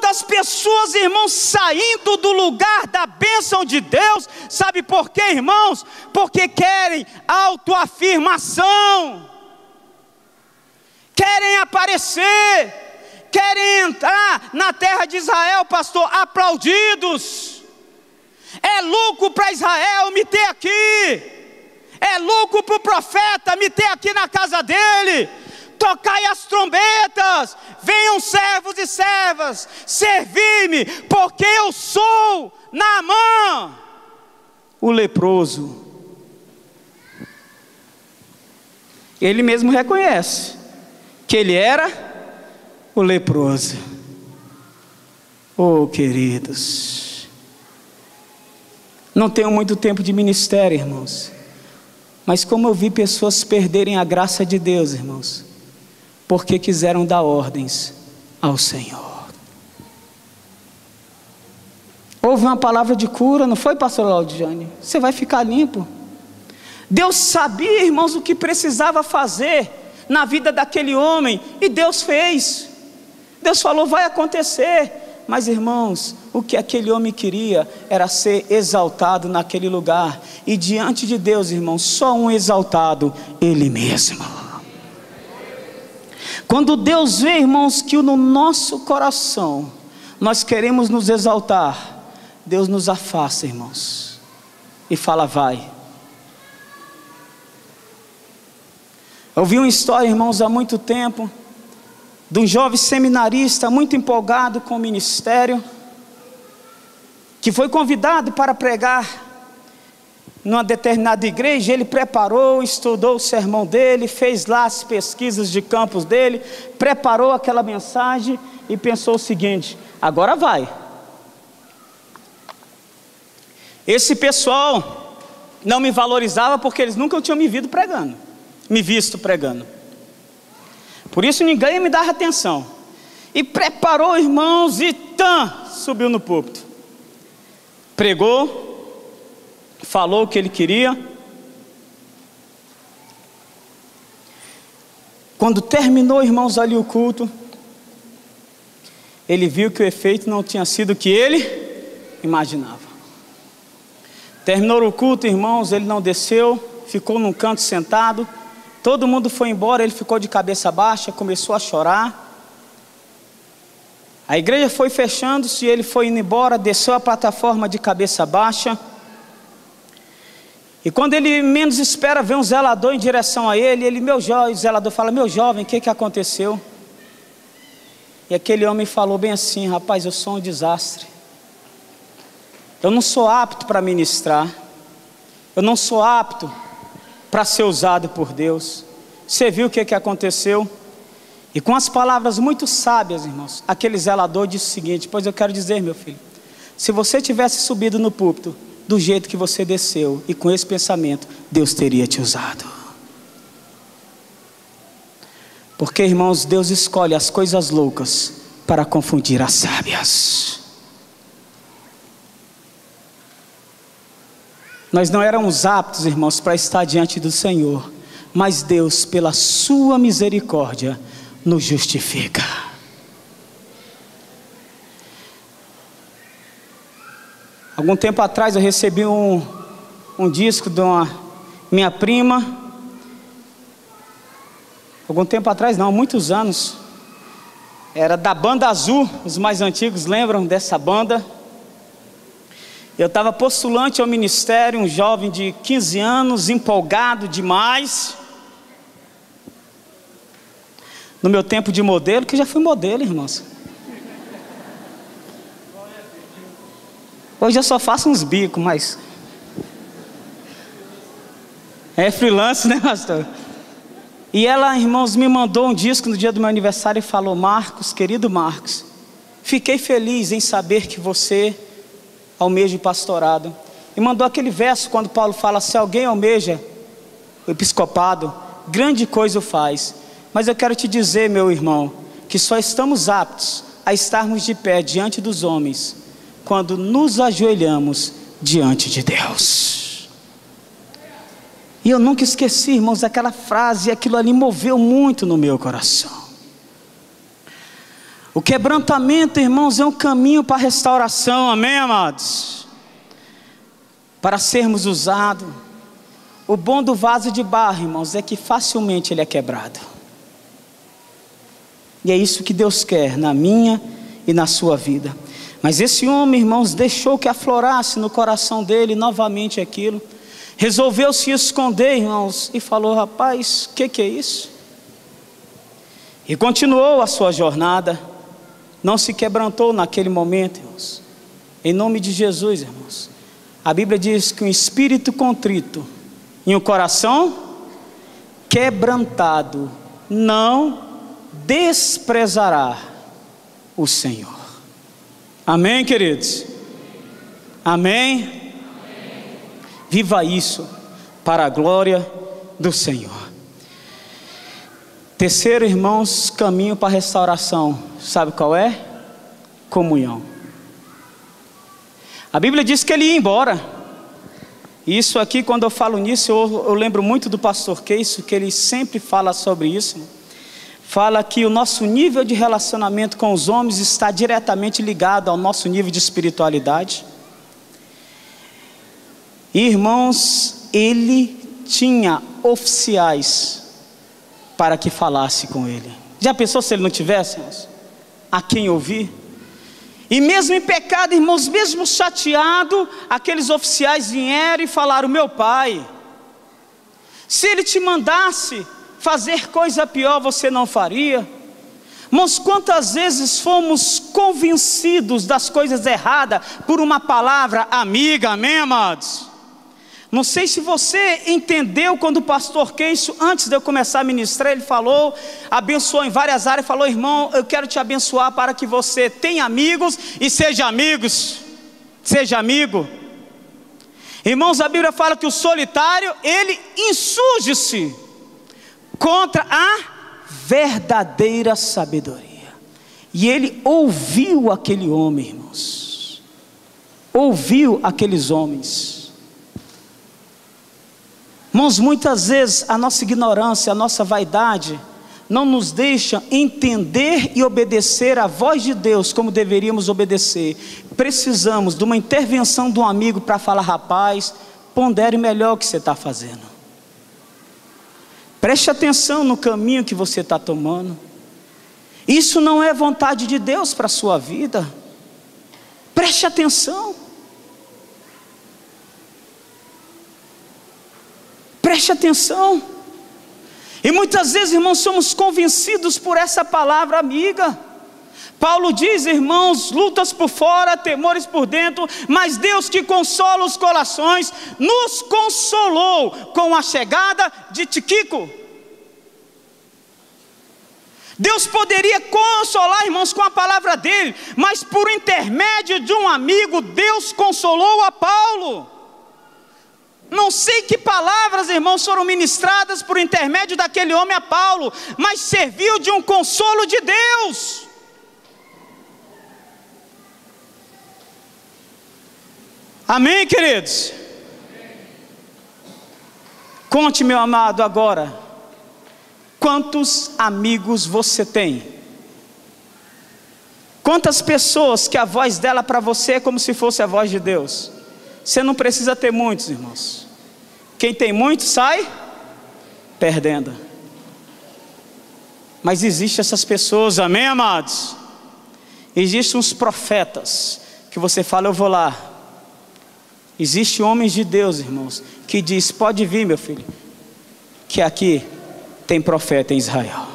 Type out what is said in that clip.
quantas pessoas, irmãos, saindo do lugar da bênção de Deus, sabe por quê, irmãos? Porque querem autoafirmação, querem aparecer, querem entrar na terra de Israel, pastor, aplaudidos. É lucro para Israel me ter aqui, é lucro para o profeta me ter aqui na casa dele. Tocai as trombetas, venham servos e servas, servi-me, porque eu sou Naamã, o leproso. Ele mesmo reconhece que ele era o leproso. Oh, queridos, não tenho muito tempo de ministério, irmãos, mas como eu vi pessoas perderem a graça de Deus, irmãos, porque quiseram dar ordens ao Senhor. Houve uma palavra de cura, não foi, pastor Laudiane? Você vai ficar limpo. Deus sabia, irmãos, o que precisava fazer na vida daquele homem, e Deus fez. Deus falou, vai acontecer. Mas, irmãos, o que aquele homem queria era ser exaltado naquele lugar, e diante de Deus, irmãos, só um exaltado, Ele mesmo. Quando Deus vê, irmãos, que no nosso coração nós queremos nos exaltar, Deus nos afasta, irmãos, e fala, vai. Eu vi uma história, irmãos, há muito tempo, de um jovem seminarista muito empolgado com o ministério, que foi convidado para pregar numa determinada igreja. Ele preparou, estudou o sermão dele, fez lá as pesquisas de campos dele, preparou aquela mensagem e pensou o seguinte, agora vai. Esse pessoal não me valorizava porque eles nunca tinham me visto pregando. Por isso ninguém me dava atenção. E preparou, irmãos, e subiu no púlpito. Pregou, falou o que ele queria. Quando terminou, irmãos, ali o culto, ele viu que o efeito não tinha sido o que ele imaginava. Terminou o culto, irmãos, ele não desceu, ficou num canto sentado. Todo mundo foi embora, ele ficou de cabeça baixa, começou a chorar. A igreja foi fechando-se, ele foi indo embora, desceu a plataforma de cabeça baixa. E quando ele menos espera, vem um zelador em direção a ele. O zelador fala, meu jovem, o que aconteceu? E aquele homem falou bem assim, rapaz, eu sou um desastre. Eu não sou apto para ministrar. Eu não sou apto para ser usado por Deus. Você viu o que aconteceu? E com as palavras muito sábias, irmãos, aquele zelador disse o seguinte, pois eu quero dizer, meu filho, se você tivesse subido no púlpito do jeito que você desceu, e com esse pensamento, Deus teria te usado. Porque, irmãos, Deus escolhe as coisas loucas para confundir as sábias. Nós não éramos aptos, irmãos, para estar diante do Senhor, mas Deus, pela sua misericórdia, nos justifica. Algum tempo atrás eu recebi um disco de uma minha prima. Algum tempo atrás não, há muitos anos. Era da Banda Azul, os mais antigos lembram dessa banda. Eu estava postulante ao ministério, um jovem de 15 anos, empolgado demais. No meu tempo de modelo, que já fui modelo, irmãos. Hoje eu só faço uns bicos, mas é freelance, né, pastor? E ela, irmãos, me mandou um disco no dia do meu aniversário e falou, Marcos, querido Marcos, fiquei feliz em saber que você almeja o pastorado. E mandou aquele verso quando Paulo fala, se alguém almeja o episcopado, grande coisa o faz. Mas eu quero te dizer, meu irmão, que só estamos aptos a estarmos de pé diante dos homens quando nos ajoelhamos diante de Deus. E eu nunca esqueci, irmãos, aquela frase, e aquilo ali moveu muito no meu coração. O quebrantamento, irmãos, é um caminho para a restauração, amém, amados? Para sermos usados. O bom do vaso de barro, irmãos, é que facilmente ele é quebrado. E é isso que Deus quer na minha e na sua vida. Mas esse homem, irmãos, deixou que aflorasse no coração dele novamente aquilo. Resolveu se esconder, irmãos, e falou: rapaz, o que é isso? E continuou a sua jornada. Não se quebrantou naquele momento, irmãos. Em nome de Jesus, irmãos. A Bíblia diz que um espírito contrito e um coração quebrantado não desprezará o Senhor. Amém, queridos? Amém? Viva isso para a glória do Senhor. Terceiro, irmãos, caminho para a restauração. Sabe qual é? Comunhão. A Bíblia diz que ele ia embora. Isso aqui, quando eu falo nisso, eu lembro muito do pastor Keiso, que ele sempre fala sobre isso. Fala que o nosso nível de relacionamento com os homens está diretamente ligado ao nosso nível de espiritualidade. E, irmãos, ele tinha oficiais para que falasse com ele. Já pensou se ele não tivesse, irmãos, a quem ouvir? E mesmo em pecado, irmãos, mesmo chateado, aqueles oficiais vieram e falaram: meu pai, se ele te mandasse fazer coisa pior, você não faria? Irmãos, quantas vezes fomos convencidos das coisas erradas por uma palavra amiga, amém, amados? Não sei se você entendeu quando o pastor Keiso, antes de eu começar a ministrar, ele falou, abençoou em várias áreas, falou: irmão, eu quero te abençoar para que você tenha amigos e seja amigos, seja amigo. Irmãos, a Bíblia fala que o solitário, ele insurge-se contra a verdadeira sabedoria. E ele ouviu aquele homem, irmãos, ouviu aqueles homens. Irmãos, muitas vezes a nossa ignorância, a nossa vaidade não nos deixa entender e obedecer a voz de Deus como deveríamos obedecer. Precisamos de uma intervenção de um amigo para falar: rapaz, pondere melhor o que você está fazendo. Preste atenção no caminho que você está tomando. Isso não é vontade de Deus para a sua vida. Preste atenção. Preste atenção. E muitas vezes, irmãos, somos convencidos por essa palavra amiga. Paulo diz, irmãos: lutas por fora, temores por dentro, mas Deus que consola os corações, nos consolou com a chegada de Tíquico. Deus poderia consolar, irmãos, com a palavra dele, mas por intermédio de um amigo, Deus consolou a Paulo. Não sei que palavras, irmãos, foram ministradas por intermédio daquele homem a Paulo, mas serviu de um consolo de Deus. Amém, queridos? Conte, meu amado, agora, quantos amigos você tem? Quantas pessoas que a voz dela para você é como se fosse a voz de Deus? Você não precisa ter muitos, irmãos. Quem tem muitos sai perdendo. Mas existem essas pessoas, amém, amados? Existem uns profetas que você fala: eu vou lá. Existem homens de Deus, irmãos, que diz: pode vir, meu filho, que aqui tem profeta em Israel.